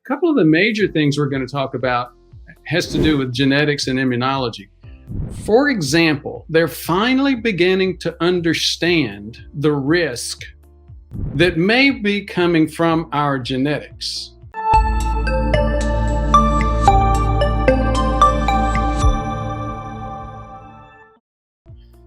couple of the major things we're going to talk about has to do with genetics and immunology. For example, they're finally beginning to understand the risk that may be coming from our genetics.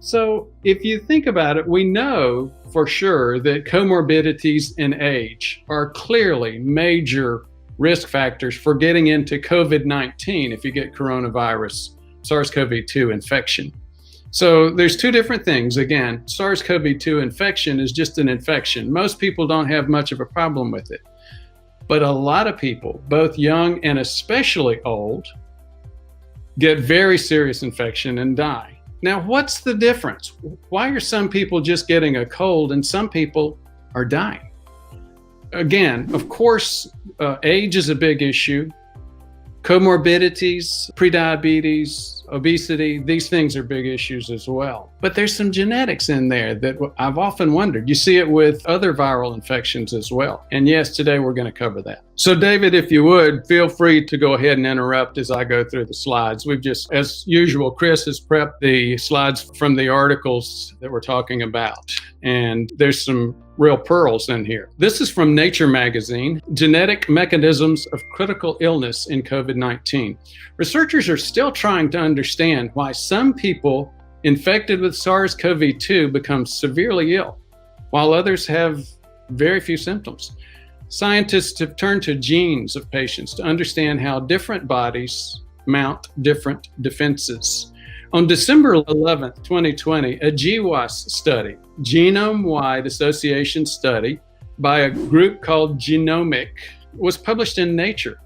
So if you think about it, we know for sure that comorbidities and age are clearly major risk factors for getting into COVID-19 if you get coronavirus, SARS-CoV-2 infection. So there's two different things. Again, SARS-CoV-2 infection is just an infection. Most people don't have much of a problem with it. But a lot of people, both young and especially old, get very serious infection and die. Now, what's the difference? Why are some people just getting a cold and some people are dying? Again, of course, age is a big issue. Comorbidities, prediabetes, obesity, these things are big issues as well. But there's some genetics in there that I've often wondered. You see it with other viral infections as well. And yes, today we're going to cover that. So David, if you would, feel free to go ahead and interrupt as I go through the slides. We've just, as usual, Chris has prepped the slides from the articles that we're talking about. And there's some real pearls in here. This is from Nature magazine, Genetic Mechanisms of Critical Illness in COVID-19. Researchers are still trying to understand why some people infected with SARS-CoV-2 become severely ill, while others have very few symptoms. Scientists have turned to genes of patients to understand how different bodies mount different defenses. On December 11th, 2020, a GWAS study, Genome-Wide Association study by a group called Genomic, was published in Nature,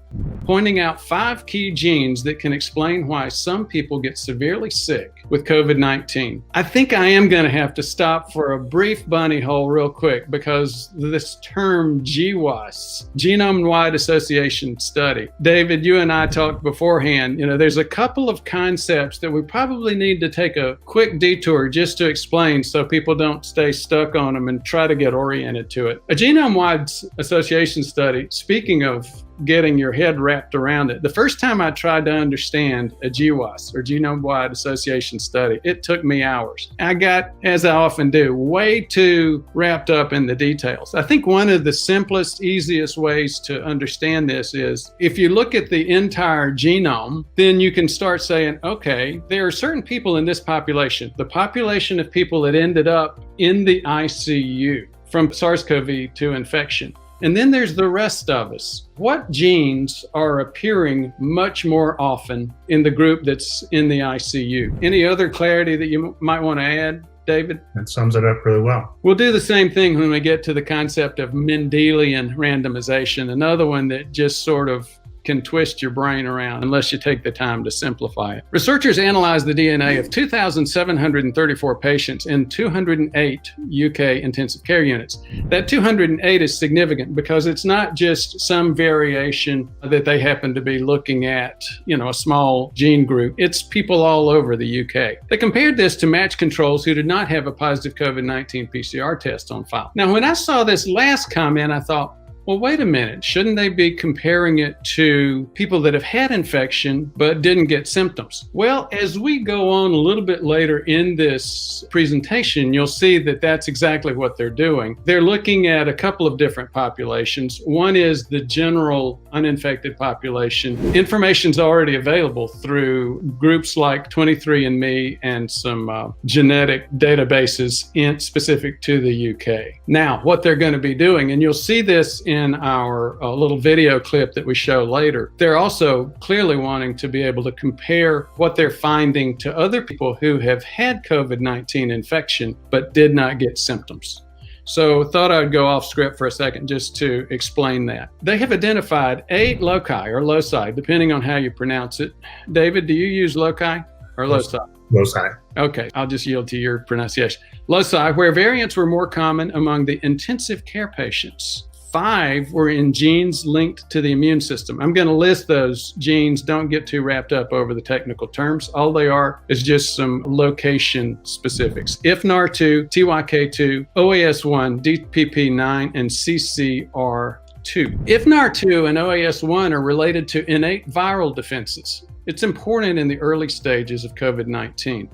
pointing out 5 key genes that can explain why some people get severely sick with COVID-19. I think I am going to have to stop for a brief bunny hole real quick because this term GWAS, Genome-Wide Association Study. David, you and I talked beforehand, there's a couple of concepts that we probably need to take a quick detour just to explain so people don't stay stuck on them and try to get oriented to it. A Genome-Wide Association Study, speaking of getting your head wrapped around it. The first time I tried to understand a GWAS, or Genome-Wide Association Study, it took me hours. I got, as I often do, way too wrapped up in the details. I think one of the simplest, easiest ways to understand this is if you look at the entire genome, then you can start saying, okay, there are certain people in this population, the population of people that ended up in the ICU from SARS-CoV-2 infection. And then there's the rest of us. What genes are appearing much more often in the group that's in the ICU? Any other clarity that you might want to add, David? That sums it up really well. We'll do the same thing when we get to the concept of Mendelian randomization, another one that just sort of can twist your brain around unless you take the time to simplify it. Researchers analyzed the DNA of 2,734 patients in 208 UK intensive care units. That 208 is significant because it's not just some variation that they happen to be looking at, a small gene group. It's people all over the UK. They compared this to matched controls who did not have a positive COVID-19 PCR test on file. Now, when I saw this last comment, I thought, well, wait a minute, shouldn't they be comparing it to people that have had infection but didn't get symptoms? Well, as we go on a little bit later in this presentation, you'll see that that's exactly what they're doing. They're looking at a couple of different populations. One is the general uninfected population. Information's already available through groups like 23andMe and some genetic databases specific to the UK. Now, what they're going to be doing, and you'll see this in our little video clip that we show later, they're also clearly wanting to be able to compare what they're finding to other people who have had COVID-19 infection but did not get symptoms. So thought I'd go off script for a second just to explain that. They have identified 8 loci or loci, depending on how you pronounce it. David, do you use loci or loci? Loci. Okay, I'll just yield to your pronunciation. Loci, where variants were more common among the intensive care patients. 5 were in genes linked to the immune system. I'm going to list those genes. Don't get too wrapped up over the technical terms. All they are is just some location specifics. IFNAR2, TYK2, OAS1, DPP9, and CCR2. IFNAR2. IFNAR2 and OAS1 are related to innate viral defenses. It's important in the early stages of COVID-19.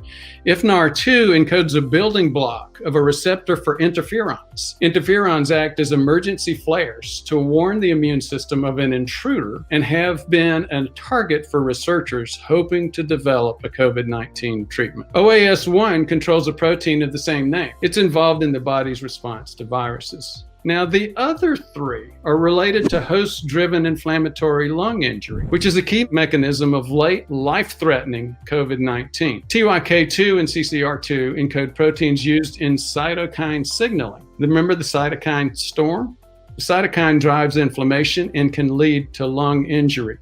IFNAR2 encodes a building block of a receptor for interferons. Interferons act as emergency flares to warn the immune system of an intruder and have been a target for researchers hoping to develop a COVID-19 treatment. OAS1 controls a protein of the same name. It's involved in the body's response to viruses. Now, the other three are related to host-driven inflammatory lung injury, which is a key mechanism of late life-threatening COVID-19. TYK2 and CCR2 encode proteins used in cytokine signaling. Remember the cytokine storm? The cytokine drives inflammation and can lead to lung injury.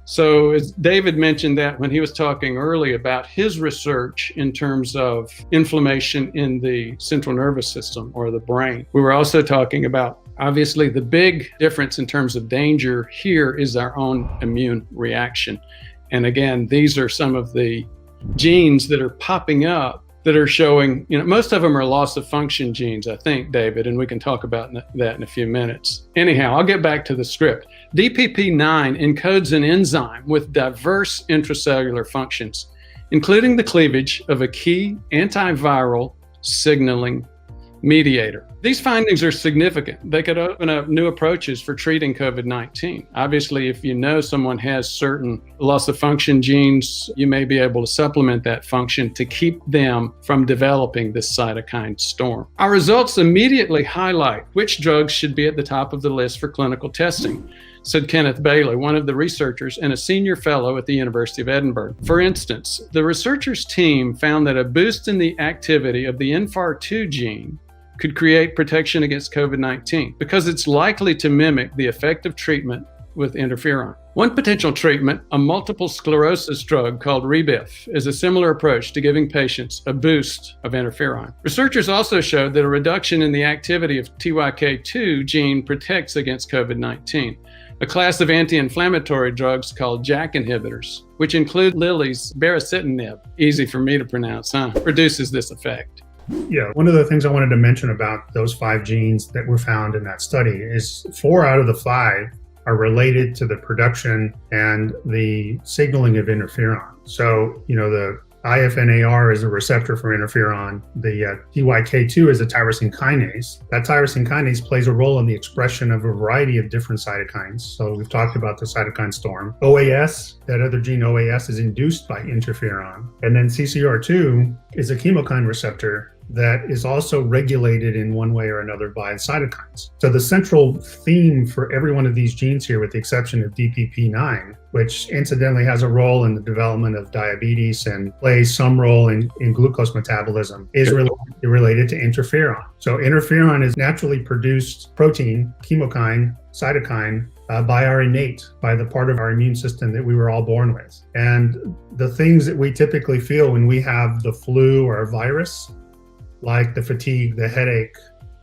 So as David mentioned that when he was talking earlier about his research in terms of inflammation in the central nervous system or the brain, we were also talking about, obviously, the big difference in terms of danger here is our own immune reaction. And again, these are some of the genes that are popping up that are showing, most of them are loss of function genes, I think, David, and we can talk about that in a few minutes. Anyhow, I'll get back to the script. DPP9 encodes an enzyme with diverse intracellular functions, including the cleavage of a key antiviral signaling mediator. These findings are significant. They could open up new approaches for treating COVID-19. Obviously, if you know someone has certain loss of function genes, you may be able to supplement that function to keep them from developing this cytokine storm. Our results immediately highlight which drugs should be at the top of the list for clinical testing, said Kenneth Bailey, one of the researchers and a senior fellow at the University of Edinburgh. For instance, the researchers' team found that a boost in the activity of the NFR2 gene could create protection against COVID-19 because it's likely to mimic the effective treatment with interferon. One potential treatment, a multiple sclerosis drug called Rebif, is a similar approach to giving patients a boost of interferon. Researchers also showed that a reduction in the activity of TYK2 gene protects against COVID-19. A class of anti-inflammatory drugs called JAK inhibitors, which include Lilly's baricitinib, easy for me to pronounce, produces this effect. Yeah, one of the things I wanted to mention about those 5 genes that were found in that study is 4 out of the 5 are related to the production and the signaling of interferon. So, the IFNAR is a receptor for interferon. The TYK2 is a tyrosine kinase. That tyrosine kinase plays a role in the expression of a variety of different cytokines. So we've talked about the cytokine storm. OAS, that other gene OAS, is induced by interferon. And then CCR2 is a chemokine receptor that is also regulated in one way or another by cytokines. So the central theme for every one of these genes here, with the exception of DPP9, which incidentally has a role in the development of diabetes and plays some role in glucose metabolism, is related to interferon. So interferon is naturally produced protein, chemokine, cytokine, by the part of our immune system that we were all born with. And the things that we typically feel when we have the flu or a virus, like the fatigue, the headache,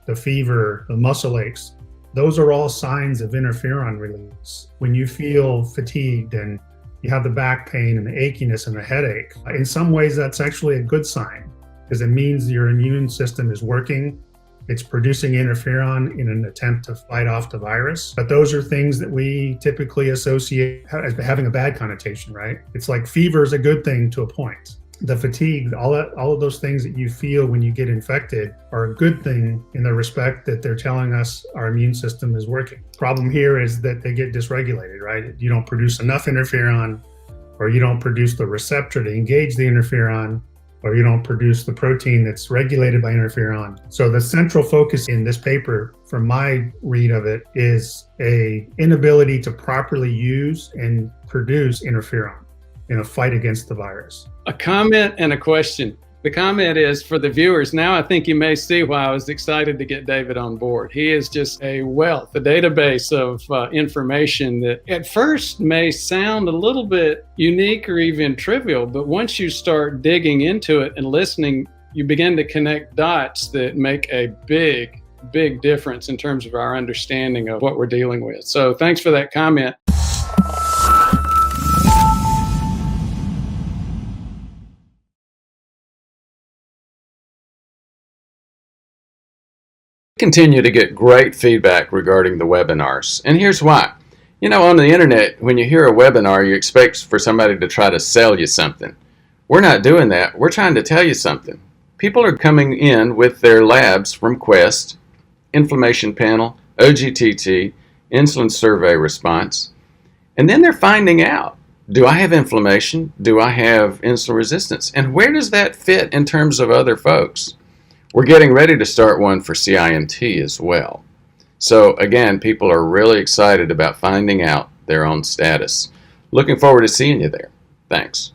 the fever, the muscle aches, those are all signs of interferon release. When you feel fatigued and you have the back pain and the achiness and the headache, in some ways that's actually a good sign because it means your immune system is working. It's producing interferon in an attempt to fight off the virus. But those are things that we typically associate as having a bad connotation, right? It's like fever is a good thing to a point. The fatigue, all of those things that you feel when you get infected are a good thing in the respect that they're telling us our immune system is working. Problem here is that they get dysregulated, right? You don't produce enough interferon, or you don't produce the receptor to engage the interferon, or you don't produce the protein that's regulated by interferon. So the central focus in this paper, from my read of it, is a inability to properly use and produce interferon in a fight against the virus. A comment and a question. The comment is for the viewers. Now I think you may see why I was excited to get David on board. He is just a wealth, a database of information that at first may sound a little bit unique or even trivial, but once you start digging into it and listening, you begin to connect dots that make a big difference in terms of our understanding of what we're dealing with. So thanks for that comment. continue to get great feedback regarding the webinars, and here's why. You know, on the internet, when you hear a webinar, you expect for somebody to try to sell you something. We're not doing that. We're trying to tell you something. People are coming in with their labs from Quest, inflammation panel, OGTT, insulin survey response, and then they're finding out, do I have inflammation? Do I have insulin resistance? And where does that fit in terms of other folks? We're getting ready to start one for CINT as well. So again, people are really excited about finding out their own status. Looking forward to seeing you there. Thanks.